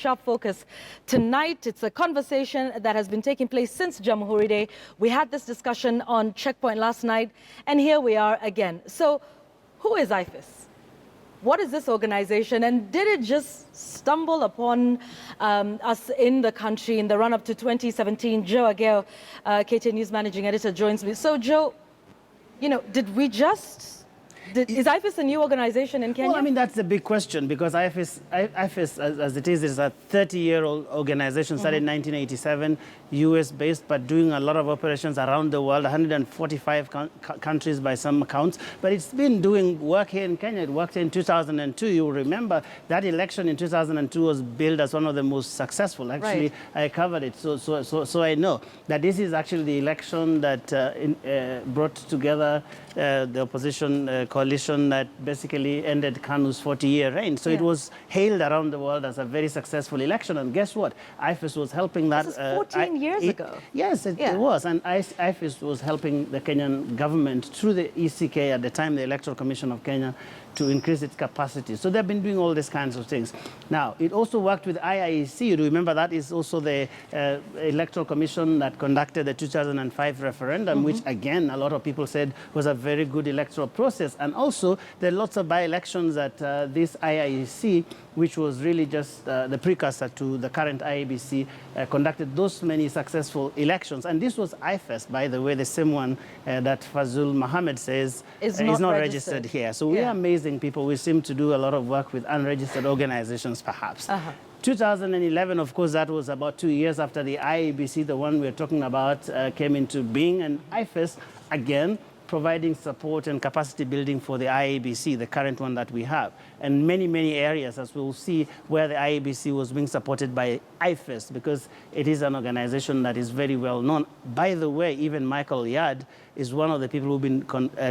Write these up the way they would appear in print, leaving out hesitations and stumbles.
sharp focus tonight. It's a conversation that has been taking place since Jamhuri Day. We had this discussion on Checkpoint last night, and here we are again. So, who is IFES? What is this organization, and did it just stumble upon us in the country in the run-up to 2017? Joe Ageo, KT News Managing Editor, joins me. So, Joe, you know, did we just... is IFES a new organization in Kenya? Well, I mean, that's the big question, because IFES as it is a 30-year-old organization, started in 1987, US-based, but doing a lot of operations around the world, 145 countries by some accounts. But it's been doing work here in Kenya. It worked in 2002. You'll remember that election in 2002 was billed as one of the most successful. Actually, right. I covered it, so I know that this is actually the election that brought together the opposition coalition that basically ended Kanu's 40-year reign. So it was hailed around the world as a very successful election. And guess what? IFES was helping that. This is 14 years ago. Yes, it was. And IFES was helping the Kenyan government through the ECK at the time, the Electoral Commission of Kenya, to increase its capacity. So they've been doing all these kinds of things. Now, it also worked with IIEC. You remember that is also the Electoral Commission that conducted the 2005 referendum, which, again, a lot of people said was a very good electoral process. And also, there are lots of by-elections at this IIEC, which was really just the precursor to the current IEBC, conducted those many successful elections. And this was IFES, by the way, the same one that Fazul Mohammed says is not registered here. So we are amazing people. We seem to do a lot of work with unregistered organizations, perhaps. 2011, of course, that was about 2 years after the IEBC, the one we're talking about, came into being. And IFES, again, providing support and capacity building for the IEBC, the current one that we have. And many, many areas, as we'll see, where the IEBC was being supported by IFES, because it is an organization that is very well known. By the way, even Michael Yard is one of the people who've been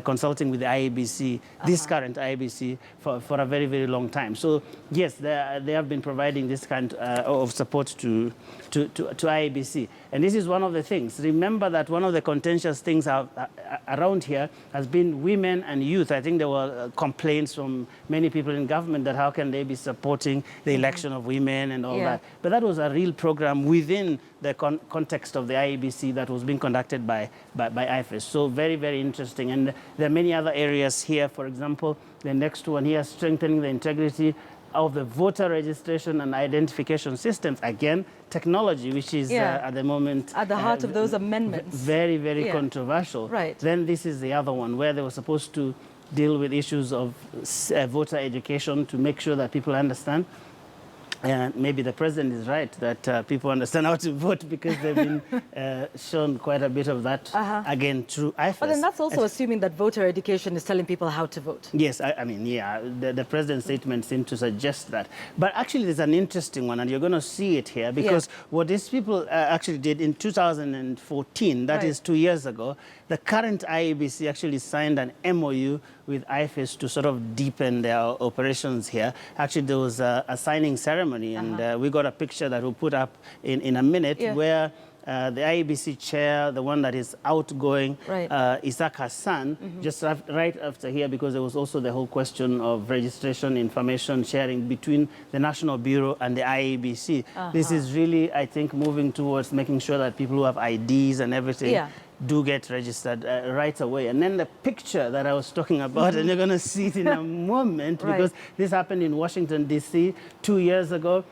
consulting with the IEBC, this current IEBC, for a very, very long time. So, yes, they have been providing this kind of support to IEBC. And this is one of the things. Remember that one of the contentious things around here has been women and youth. I think there were complaints from many people in government that how can they be supporting the election of women and all that. But that was a real program within the context of the IEBC that was being conducted by IFES. So very, very interesting. And there are many other areas here. For example, the next one here, strengthening the integrity of the voter registration and identification systems. Again, technology, which is at the moment at the heart of those amendments. Very, very controversial. Right. Then this is the other one where they were supposed to deal with issues of voter education to make sure that people understand. And maybe the president is right that people understand how to vote, because they've been shown quite a bit of that, again, through IFES. But then that's also assuming that voter education is telling people how to vote. Yes, I mean, the president's statement seemed to suggest that. But actually, there's an interesting one, and you're going to see it here, because what these people actually did in 2014, that is 2 years ago, the current IEBC actually signed an MOU with IFES to sort of deepen their operations here. Actually, there was a signing ceremony, and we got a picture that we'll put up in a minute, where the IEBC chair, the one that is outgoing, Isaac Hassan, just right after here, because there was also the whole question of registration, information sharing between the National Bureau and the IEBC. This is really, I think, moving towards making sure that people who have IDs and everything do get registered right away. And then the picture that I was talking about, and you're going to see it in a moment, because this happened in Washington, D.C. 2 years ago.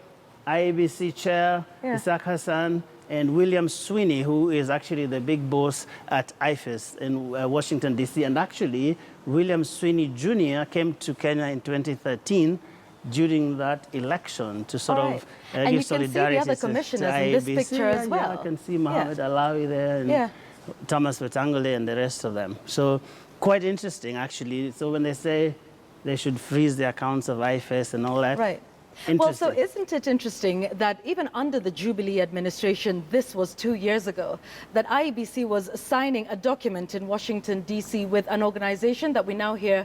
IEBC chair, Isaac Hassan, and William Sweeney, who is actually the big boss at IFES in Washington, D.C. And actually, William Sweeney Jr. came to Kenya in 2013 during that election to sort of give solidarity. And you can see the other commissioners in this picture as well. Yeah, I can see Mohammed Alawi there, and Thomas Wetangule and the rest of them. So quite interesting, actually. So when they say they should freeze the accounts of IFES and all that. Right. Well, so isn't it interesting that even under the Jubilee administration, this was 2 years ago, that IEBC was signing a document in Washington, D.C. with an organization that we now hear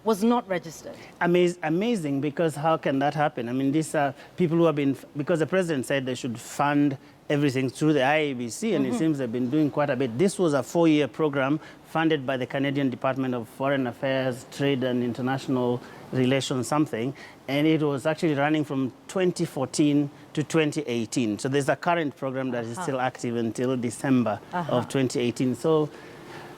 was not registered. Amazing, because how can that happen? I mean, these are people who have been, because the president said they should fund everything through the IEBC, and it seems they've been doing quite a bit. This was a 4-year program funded by the Canadian Department of Foreign Affairs, Trade and International Relations, something. and it was actually running from 2014 to 2018. So there's a current program that is still active until December of 2018. So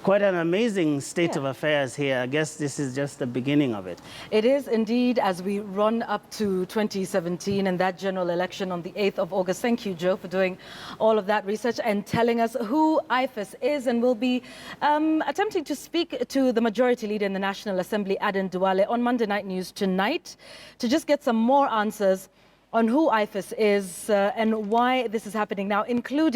quite an amazing state of affairs here. I guess this is just the beginning of it. It is indeed, as we run up to 2017 and that general election on the 8th of August. Thank you, Joe, for doing all of that research and telling us who IFES is. And we'll be attempting to speak to the majority leader in the National Assembly, Aden Duale, on Monday Night News tonight to just get some more answers on who IFES is and why this is happening now, including